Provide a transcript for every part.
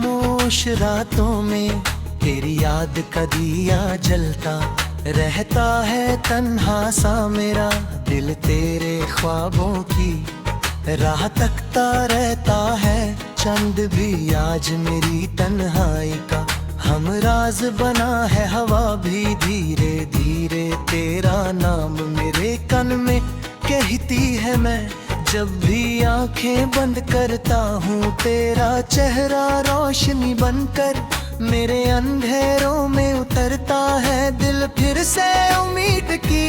खामोश रातों में तेरी याद का दिया जलता रहता है। तन्हा सा मेरा दिल तेरे ख्वाबों की राह तकता रहता है। चंद भी आज मेरी तन्हाई का हमराज बना है। हवा भी धीरे धीरे तेरा नाम मेरे कान में कहती है। मैं जब भी आंखें बंद करता हूँ तेरा चेहरा रोशनी बनकर मेरे अंधेरों में उतरता है। दिल फिर से उम्मीद की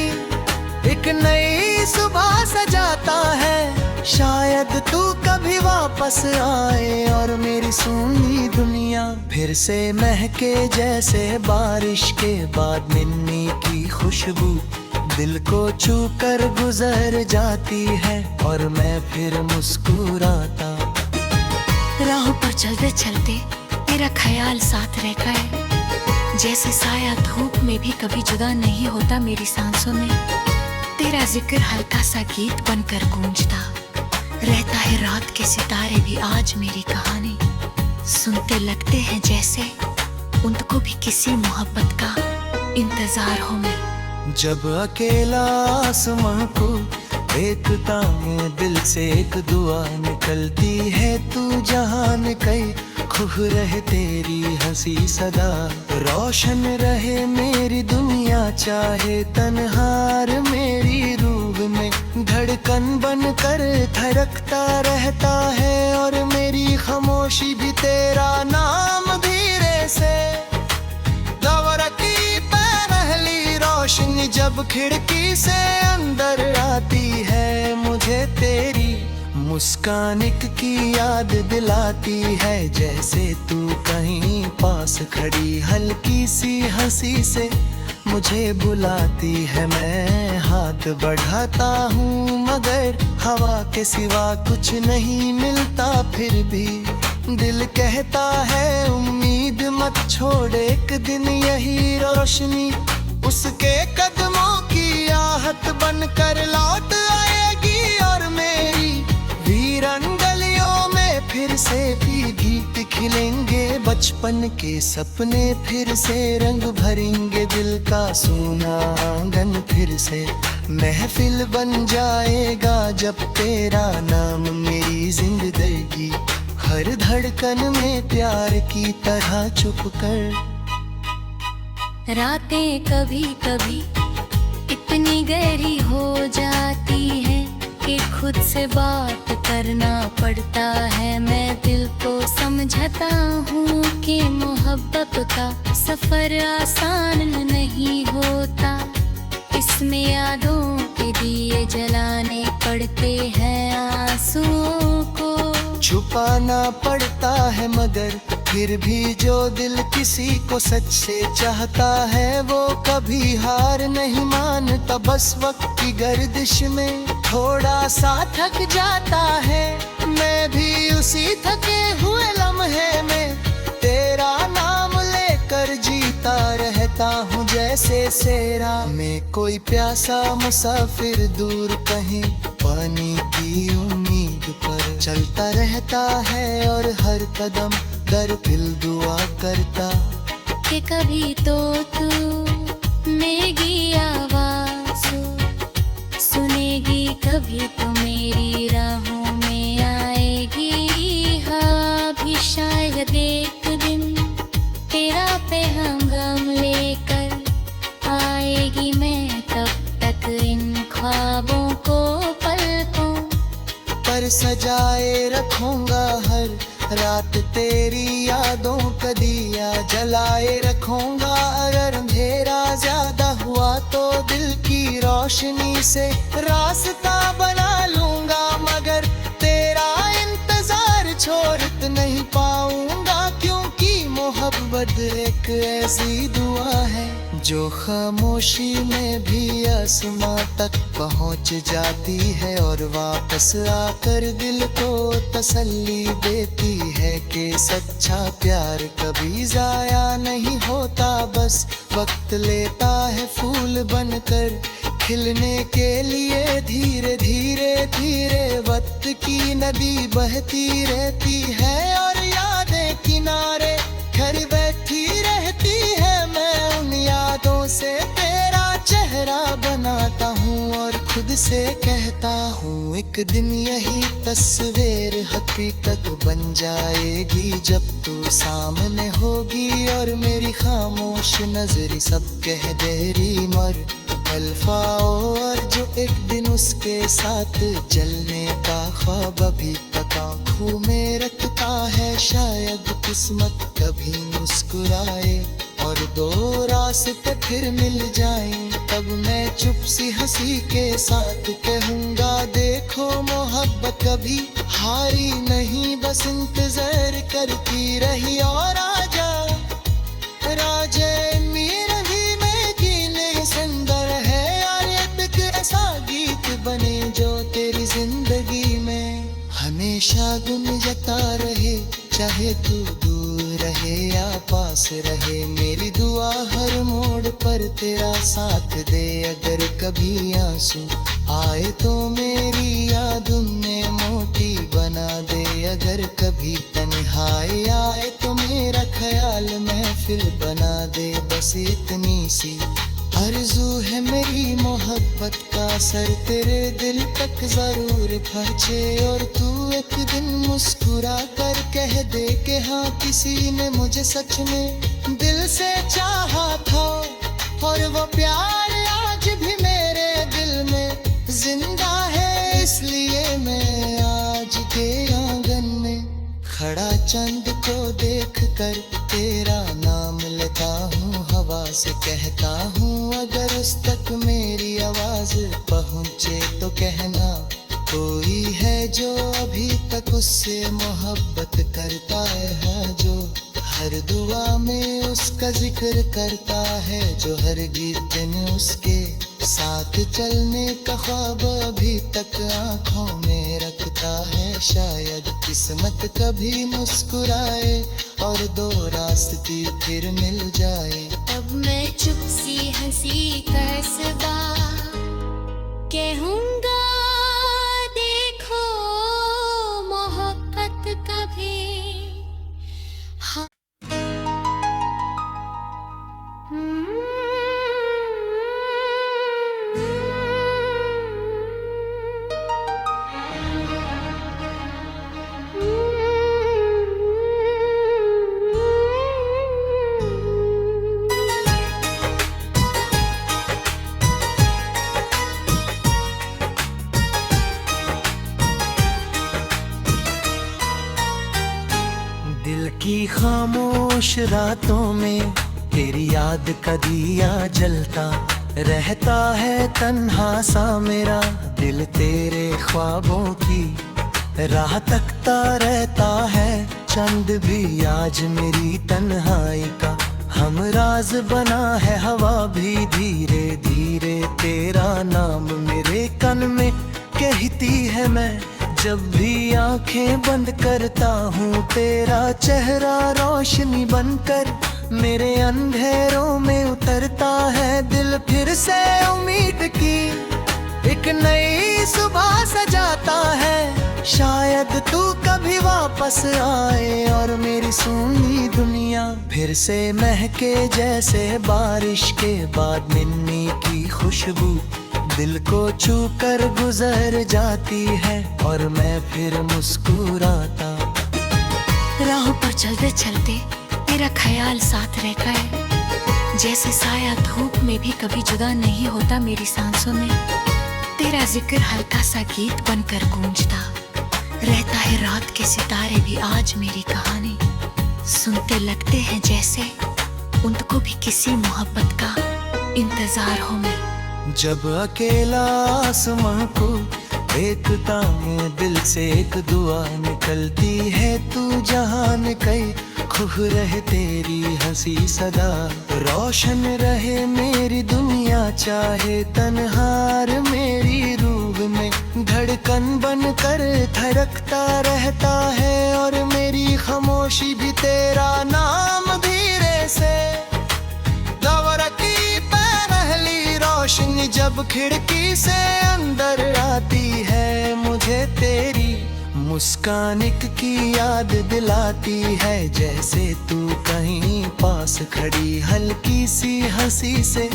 एक नई सुबह सजाता है। शायद तू कभी वापस आए और मेरी सुनी दुनिया फिर से महके जैसे बारिश के बाद मिन्नी की खुशबू दिल को छू कर गुजर जाती है और मैं फिर मुस्कुराता। राहों पर चलते चलते तेरा ख्याल साथ रहता है। जैसे साया धूप में भी कभी जुदा नहीं होता मेरी सांसों में। तेरा जिक्र हल्का सा गीत बनकर गूंजता रहता है। रात के सितारे भी आज मेरी कहानी सुनते लगते हैं जैसे उनको भी किसी मोहब्बत का इंतजार हो। मैं जब अकेला आसमां को देखता हूँ दिल से एक दुआ निकलती है। तू जहान कई खुश रहे तेरी हंसी सदा रोशन रहे मेरी दुनिया। चाहे तन्हार मेरी रूह में धड़कन बन कर धड़कता रहता है। और मेरी खामोशी भी तेरा नाम धीरे से दौड़ती पहली रोशनी जब खिड़की से अंदर आती है। मुझे तेरी मुस्कान की याद दिलाती है। जैसे तू कहीं पास खड़ी हल्की सी हंसी से मुझे बुलाती है। मैं हाथ बढ़ाता हूँ मगर हवा के सिवा कुछ नहीं मिलता। फिर भी दिल कहता है उम्मीद मत छोड़, एक दिन यही रोशनी उसके कदमों की आहट बनकर लौट आएगी। और मेरी वीरान गलियों में फिर से भी गीत खिलेंगे। बचपन के सपने फिर से रंग भरेंगे। दिल का सूना आंगन फिर से महफिल बन जाएगा। जब तेरा नाम मेरी जिंदगी हर धड़कन में प्यार की तरह चुप कर। रातें कभी कभी इतनी गहरी हो जाती है कि खुद से बात करना पड़ता है। मैं दिल को समझता हूँ कि मोहब्बत का सफर आसान नहीं होता। इसमें यादों के दिए जलाने पड़ते हैं, आंसुओं को छुपाना पड़ता है। मगर फिर भी जो दिल किसी को सच से चाहता है वो कभी हार नहीं मानता। बस वक्त की गर्दिश में थोड़ा सा थक जाता है। मैं भी उसी थके हुए लम्हे में तेरा नाम लेकर जीता रहता हूँ। जैसे सेरा में कोई प्यासा मुसाफिर दूर कहीं पानी की उम्मीद पर चलता रहता है। और हर कदम दर दिल दुआ करता कि कभी तो तू मेरी आवाज़ सुनेगी, कभी तो मेरी राहों में आएगी। हाँ भी शायद एक दिन तेरा पैगाम लेकर आएगी। मैं तब तक इन ख्वाबों को पलकों पर सजाए रखूंगा। हर रात तेरी यादों का दिया जलाए रखूंगा। अगर अंधेरा ज्यादा हुआ तो दिल की रोशनी से रास्ता बना लूंगा। मगर तेरा इंतजार छोड़ नहीं पाऊंगा, क्योंकि मोहब्बत एक ऐसी दुआ है जो खामोशी में भी आसमां तक पहुंच जाती है। और वापस आकर दिल को तसल्ली देती है कि सच्चा प्यार कभी जाया नहीं होता। बस वक्त लेता है फूल बनकर खिलने के लिए। धीरे धीरे धीरे वक्त की नदी बहती रहती है और यादें किनारे से कहता हूँ एक दिन यही तस्वीर हकीकत बन जाएगी, जब तू सामने होगी और मेरी खामोश नजर सब कह देरी मर अल्फाओ। और जो एक दिन उसके साथ चलने का ख्वाब अभी तक आँखों में रखता है, शायद किस्मत कभी मुस्कुराए और दो रास्ते फिर मिल जाएं। तब मैं चुप सी हंसी के साथ कहूँगा, देखो मोहब्बत कभी हारी नहीं, बस इंतजार करती रही। और आजा राजे मेरा भी में जीने सुंदर है यार, एक ऐसा गीत बने जो तेरी जिंदगी में हमेशा गुंजता रहे, चाहे तू दूर रहे या पास रहे। मेरी दुआ हर मोड़ पर तेरा साथ दे, अगर कभी आंसू आए तो मेरी याद उन्हें मोटी बना दे। अगर कभी तन्हाई आए तो मेरा ख्याल महफिल बना दे। बस इतनी सी आरज़ू है मेरी मोहब्बत का असर तेरे दिल तक जरूर पहुंचे, और तू एक दिन मुस्कुरा कर कह दे कि हाँ किसी ने मुझे सच में दिल से चाहा था, और वो प्यार आज भी मेरे दिल में जिंदा है। इसलिए मैं आज के आंगन में खड़ा चंद को देख कर तेरा नाम लेता हूँ, हवा से कहता हूँ अगर उस तक मेरी आवाज पहुँचे तो कहना, कोई है जो अभी तक उससे मोहब्बत करता है, जो हर दुआ में उसका जिक्र करता है, जो हर गीत में उसके साथ चलने का ख्वाब अभी तक आंखों में रखता है। शायद किस्मत कभी मुस्कुराए और दो रास्ते फिर मिल जाए। अब मैं चुप सी हंसी कसबा कहूँगा, देखो मोहब्बत कभी हाँ। दिल की खामोश रातों में तेरी याद का दिया जलता रहता है, तन्हा सा मेरा दिल तेरे ख्वाबों की राह तकता रहता है। चंद भी आज मेरी तन्हाई का हमराज बना है, हवा भी धीरे धीरे तेरा नाम मेरे कान में कहती है। मैं जब भी आंखें बंद करता हूँ तेरा चेहरा रोशनी बनकर मेरे अंधेरों में उतरता है। दिल फिर से उम्मीद की एक नई सुबह सजाता है, शायद तू कभी वापस आए और मेरी सूनी दुनिया फिर से महके जैसे बारिश के बाद मिन्नी की खुशबू दिल को छू कर गुजर जाती है, और मैं फिर मुस्कुराता। राहों पर चलते चलते तेरा ख्याल साथ रहता है, जैसे साया धूप में भी कभी जुदा नहीं होता मेरी सांसों में। तेरा जिक्र हल्का सा गीत बनकर गूंजता रहता है, रात के सितारे भी आज मेरी कहानी सुनते लगते हैं, जैसे उनको भी किसी मोहब्बत का इंतजार हो। मैं जब अकेला आसमां को देखता हूँ दिल से एक दुआ निकलती है, तू जहान कई खुश रहे तेरी हंसी सदा, रोशन रहे मेरी दुनिया चाहे तन्हार मेरी रूह में धड़कन बन कर धड़कता रहता है, और मेरी खामोशी भी तेरा नाम धीरे से दौड़ती पहली रोशनी जब खिड़की से अंदर आती है, मुझे तेरी मुस्कान की याद दिलाती है, जैसे तू कहीं पास खड़ी हल्की सी हंसी से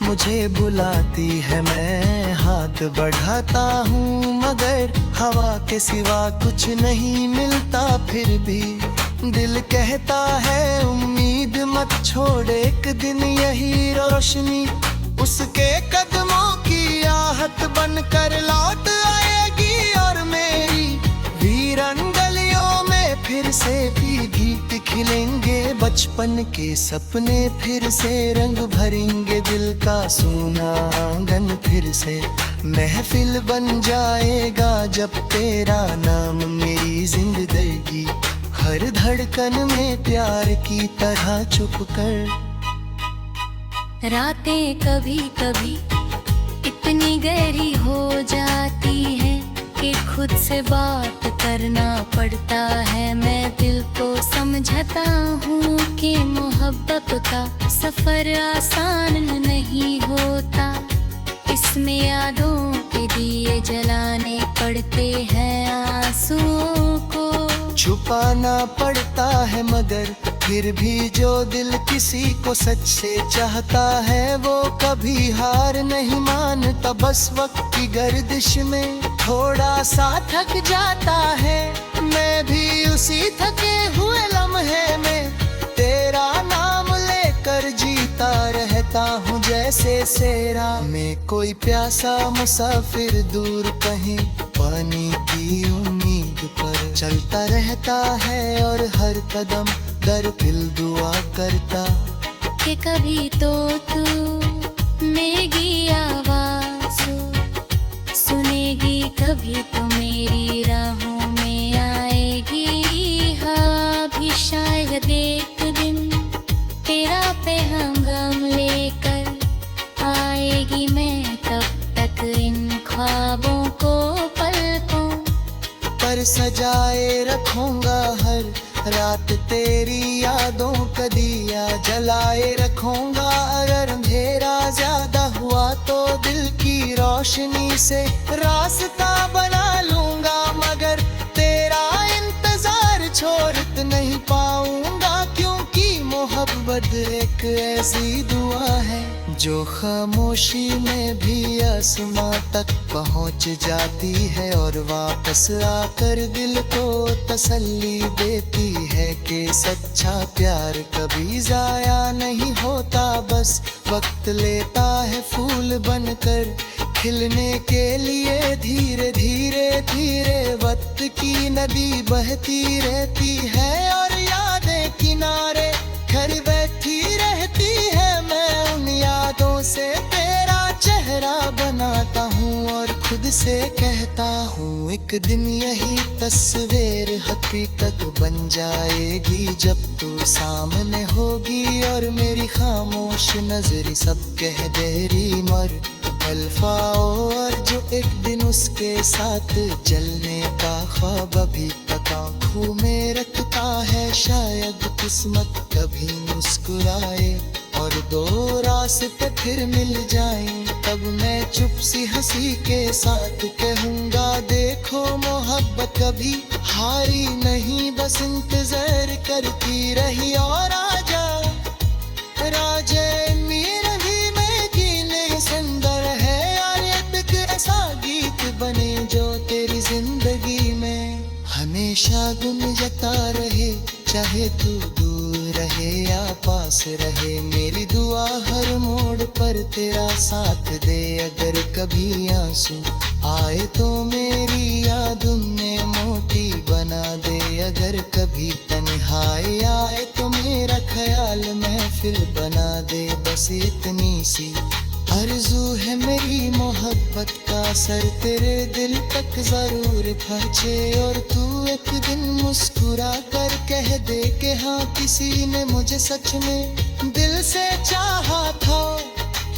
मुझे बुलाती है, मैं हाथ बढ़ाता हूँ, मगर हवा के सिवा कुछ नहीं मिलता। फिर भी दिल कहता है उम्मीद मत छोड़, एक दिन यही रोशनी उसके कदमों की आहट बनकर लौट आएगी। और मेरी वीरन गलियों में फिर से भी गीत खिलेंगे, बचपन के सपने फिर से रंग भरेंगे, दिल का सूना आंगन फिर से महफिल बन जाएगा। जब तेरा नाम मेरी जिंदगी हर धड़कन में प्यार की तरह चुप कर। रातें कभी कभी इतनी गहरी हो जाती है कि खुद से बात करना पड़ता है। मैं दिल को समझाता हूँ कि मोहब्बत का सफर आसान नहीं होता, इसमें यादों के दिए जलाने पड़ते हैं, आंसुओं को छुपाना पड़ता है, मगर फिर भी जो दिल किसी को सच से चाहता है वो कभी हार नहीं मानता। बस वक्त की गर्दिश में थोड़ा सा थक जाता है, मैं भी उसी थके हुए लम्हे में तेरा नाम लेकर जीता रहता हूँ। जैसे सेरा में कोई प्यासा मुसाफिर दूर कहीं पानी की उम्मीद पर चलता रहता है, और हर कदम दर दिल दुआ करता कि कभी तो तू मेरी आवाज़ सुनेगी, कभी तो मेरी राहों में आएगी। हाँ भी शायद एक दिन तेरा पैगाम लेकर आएगी, मैं तब तक इन ख्वाबों को पलकों पर सजाए रखूंगा, हर रात तेरी यादों का दिया जलाए रखूंगा। अगर अंधेरा ज्यादा हुआ तो दिल की रोशनी से रास्ता बना लूंगा, मगर तेरा इंतजार छोड़ नहीं पाऊंगा, क्योंकि मोहब्बत एक ऐसी दुआ है जो खामोशी में भी आसमां तक पहुंच जाती है, और वापस आकर दिल को तसल्ली देती है कि सच्चा प्यार कभी जाया नहीं होता। बस वक्त लेता है फूल बनकर खिलने के लिए, धीरे धीरे धीरे वक्त की नदी बहती रहती है, और यादें किनारे घर बैठी रहती है। मैं उन यादों से तेरा चेहरा बनाता हूँ और खुद से कहता हूँ एक दिन यही तस्वीर हकीकत बन जाएगी, जब तू सामने होगी और मेरी खामोश नजर सब कह देरी मर अल्फाओ। और जो एक दिन उसके साथ जलने का ख्वाब अभी तक आँखों में रखता है, शायद किस्मत कभी मुस्कुराए और दो रास्ते फिर मिल जाएं, तब मैं चुप सी हंसी के साथ कहूँगा देखो मोहब्बत कभी हारी नहीं, बस इंतजार करती रही। और आजा राजे मेरा भी मैं जीने सुंदर है यार, एक ऐसा गीत बने जो तेरी जिंदगी में हमेशा गुंजता रहे, चाहे तू दूर रहे या पास रहे। मेरी दुआ हर मोड़ पर तेरा साथ दे, अगर कभी आंसू आए तो मेरी याद उन्हें मोटी बना दे, अगर कभी तन्हाई आए तो मेरा ख्याल महफिल बना दे। बस इतनी सी आरज़ू है मेरी मोहब्बत का असर तेरे दिल तक जरूर पहुंचे, और तू एक दिन मुस्कुरा कर कह दे कि हाँ किसी ने मुझे सच में दिल से चाहा था,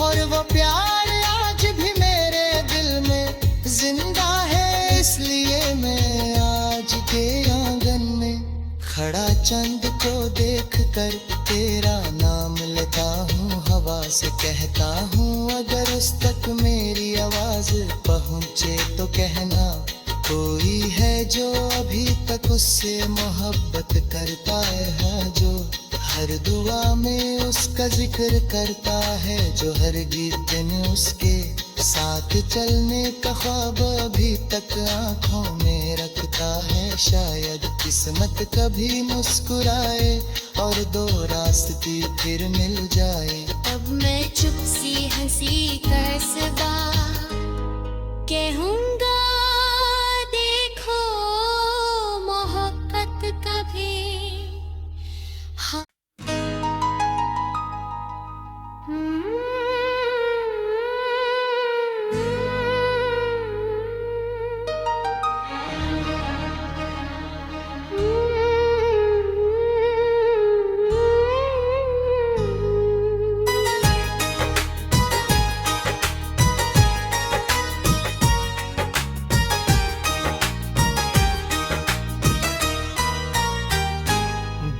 और वो प्यार आज भी मेरे दिल में जिंदा है। इसलिए मैं आज के आंगन में खड़ा चंद को देख कर तेरा नाम लेता हूँ, हवा से कहता हूँ अगर उस तक मेरी आवाज पहुँचे तो कहना कोई है जो अभी तक उससे मोहब्बत करता है जो हर दुआ में उसका जिक्र करता है जो हर गीत दिन उसके साथ चलने का ख्वाब अभी तक आंखों में रखता है। शायद किस्मत कभी मुस्कुराए और दो रास्ते फिर मिल जाए। अब मैं चुप सी हंसी कसबा कहूँगा देखो मोहब्बत कभी हाँ।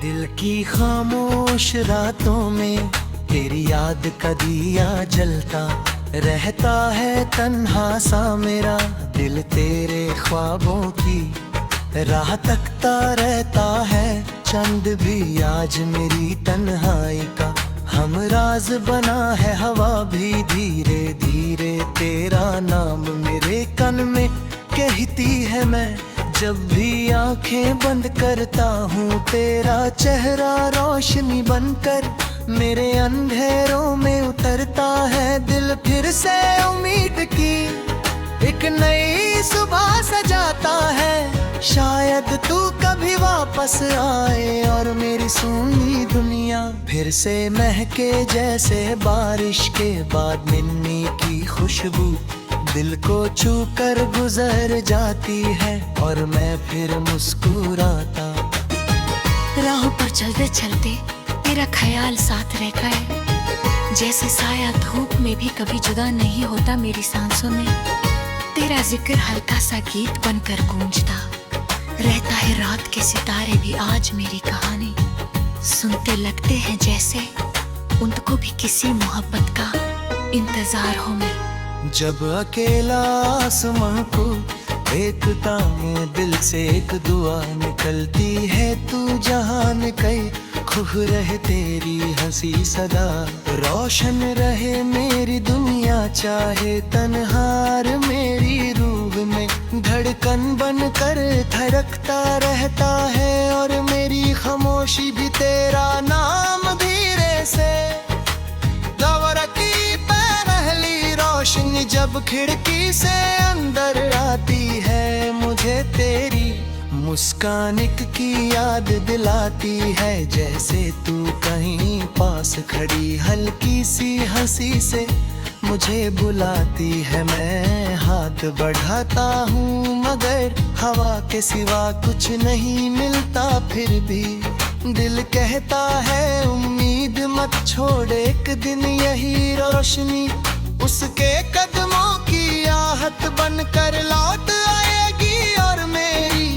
दिल की खामोश रातों में तेरी याद का दिया जलता रहता है। तन्हा सा मेरा दिल तेरे ख्वाबों की राह तकता रहता है। चंद भी आज मेरी तन्हाई का हमराज बना है। हवा भी धीरे धीरे तेरा नाम मेरे कान में कहती है। मैं जब भी आंखें बंद करता हूँ तेरा चेहरा रोशनी बनकर मेरे अंधेरों में उतरता है। दिल फिर से उम्मीद की एक नई सुबह सजाता है। शायद तू कभी वापस आए और मेरी सूनी दुनिया फिर से महके जैसे बारिश के बाद मिन्नी की खुशबू दिल को छू कर गुजर जाती है और मैं फिर मुस्कुराता। राहों पर चलते चलते तेरा ख्याल साथ रहता है। जैसे साया धूप में भी कभी जुदा नहीं होता मेरी सांसों में। तेरा जिक्र हल्का सा गीत बनकर गूंजता रहता है। रात के सितारे भी आज मेरी कहानी सुनते लगते हैं जैसे उनको भी किसी मोहब्बत का इंतजार हो। मैं जब अकेला आसमां को देखता हूँ दिल से एक दुआ निकलती है। तू जहान कई खुश रहे तेरी हंसी सदा रोशन रहे मेरी दुनिया। चाहे तन्हार मेरी रूह में धड़कन बन कर धड़कता रहता है। और मेरी खामोशी भी तेरा नाम धीरे से दौड़ती पहली रोशनी जब खिड़की से अंदर आती है। मुझे तेरी मुस्कान की याद दिलाती है। जैसे तू कहीं पास खड़ी हल्की सी हंसी से मुझे बुलाती है। मैं हाथ बढ़ाता हूँ मगर हवा के सिवा कुछ नहीं मिलता। फिर भी दिल कहता है उम्मीद मत छोड़, एक दिन यही रोशनी उसके कदमों की आहट बनकर लौट आएगी। और मेरी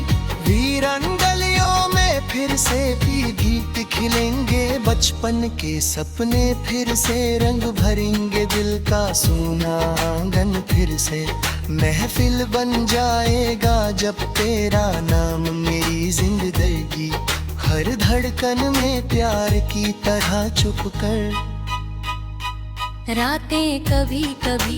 वीरन गलियों में फिर से भी गीत खिलेंगे। बचपन के सपने फिर से रंग भरेंगे। दिल का सूना आंगन फिर से महफिल बन जाएगा। जब तेरा नाम मेरी जिंदगी हर धड़कन में प्यार की तरह चुप कर। रातें कभी कभी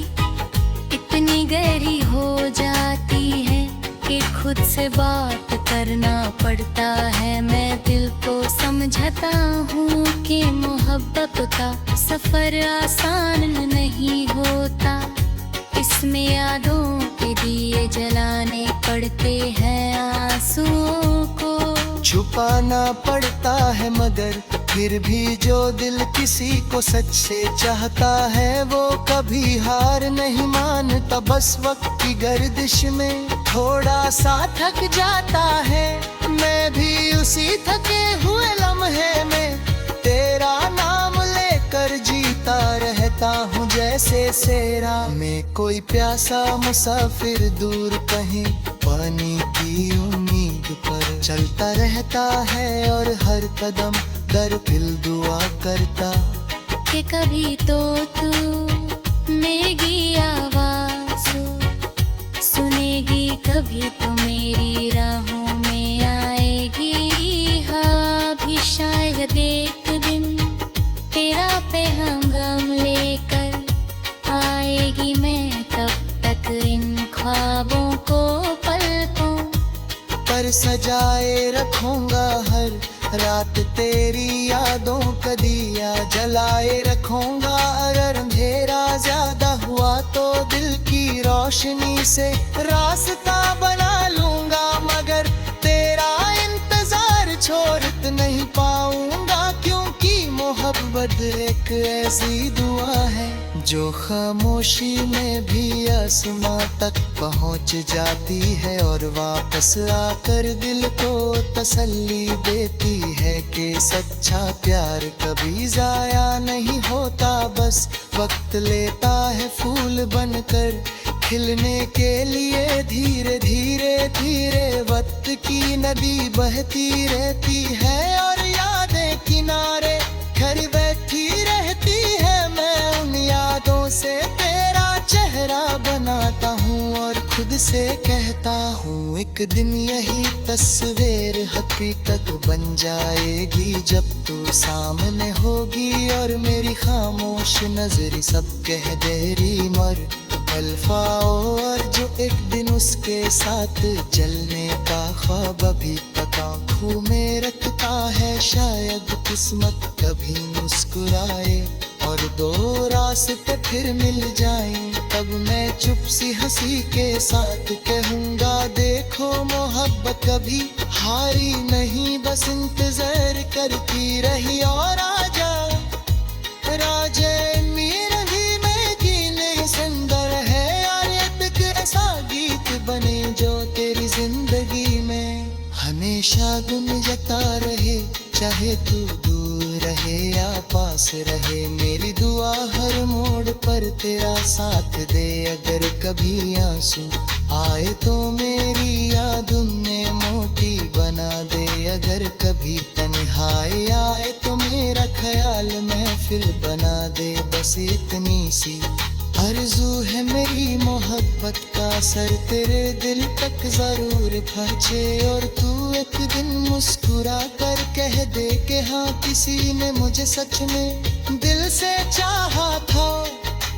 इतनी गहरी हो जाती है कि खुद से बात करना पड़ता है। मैं दिल को समझाता हूँ कि मोहब्बत का सफर आसान नहीं होता। इसमें यादों के दिए जलाने पड़ते हैं, आंसुओं को छुपाना पड़ता है। मगर फिर भी जो दिल किसी को सच से चाहता है वो कभी हार नहीं मानता। बस वक्त की गर्दिश में थोड़ा सा थक जाता है। मैं भी उसी थके हुए लम्हे में तेरा नाम लेकर जीता रहता हूँ। जैसे सेरा में कोई प्यासा मुसाफिर दूर कहीं पानी की उम्मीद पर चलता रहता है। और हर कदम दर दिल दुआ करता कि कभी तो तू मेरी आवाज़ सुनेगी, कभी तो मेरी राहों में आएगी। हाँ भी शायद शायद एक दिन तेरा पैगाम लेकर आएगी मैं, तब तक इन ख्वाबों को पलकों पर सजाए रखूंगा हर रात तेरी यादों का दिया जलाए रखूंगा। अगर अंधेरा ज्यादा हुआ तो दिल की रोशनी से रास्ता बना लूंगा, मगर तेरा इंतजार छोड़ नहीं पाऊंगा, क्योंकि मोहब्बत एक ऐसी दुआ है जो खामोशी में भी आसमां तक पहुंच जाती है और वापस आकर दिल को तसल्ली देती है कि सच्चा प्यार कभी जाया नहीं होता, बस वक्त लेता है फूल बनकर खिलने के लिए। धीरे धीरे धीरे वक्त की नदी बहती रहती है और यादें किनारे खड़ी बैठी रहती है। मैं उन यादों से तेरा चेहरा बनाता हूँ और खुद से कहता हूँ एक दिन यही तस्वीर हकीकत बन जाएगी, जब तू सामने होगी और मेरी खामोश नजर सब कह देरी मर अल्फाओ। और जो एक दिन उसके साथ जलने का ख्वाब अभी तक आँखों में रखता है, शायद किस्मत कभी मुस्कुराए और दो रास्ते फिर मिल जाएं। तब मैं चुप सी हंसी के साथ कहूँगा देखो मोहब्बत कभी हारी नहीं, बस इंतजार करती रही। और आजा राजे मेरा भी मैं जीने सुंदर है यार, एक ऐसा गीत बने जो तेरी जिंदगी में हमेशा गुंजता रहे, चाहे तू दूर रहे या पास रहे। मेरी दुआ हर मोड़ पर तेरा साथ दे, अगर कभी आंसू आए तो मेरी याद उन्हें मोटी बना दे। अगर कभी तन्हाई आए तो मेरा ख्याल महफिल बना दे। बस इतनी सी आरज़ू है मेरी मोहब्बत का असर तेरे दिल तक जरूर पहुंचे, और तू एक दिन मुस्कुरा कर कह दे कि हाँ किसी ने मुझे सच में दिल से चाहा था,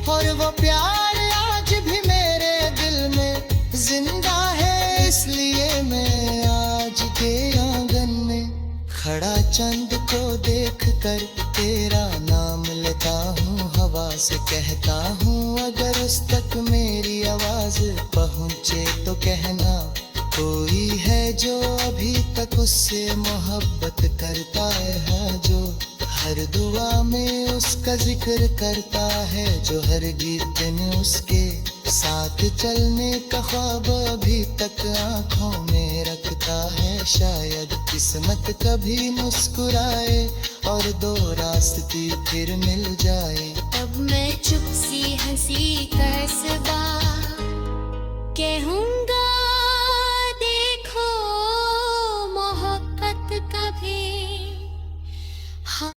और वो प्यार आज भी मेरे दिल में जिंदा है। इसलिए मैं आज के आंगन में खड़ा चंद को देख कर तेरा नाम लेता हूँ, हवा से कहता हूँ अगर उस तक मेरी आवाज पहुँचे तो कहना कोई है जो अभी तक उससे मोहब्बत करता है, जो हर दुआ में उसका जिक्र करता है, जो हर गीत में उसके साथ चलने का ख्वाब अभी तक आंखों में रखता है। शायद किस्मत कभी मुस्कुराए और दो रास्ते फिर मिल जाए।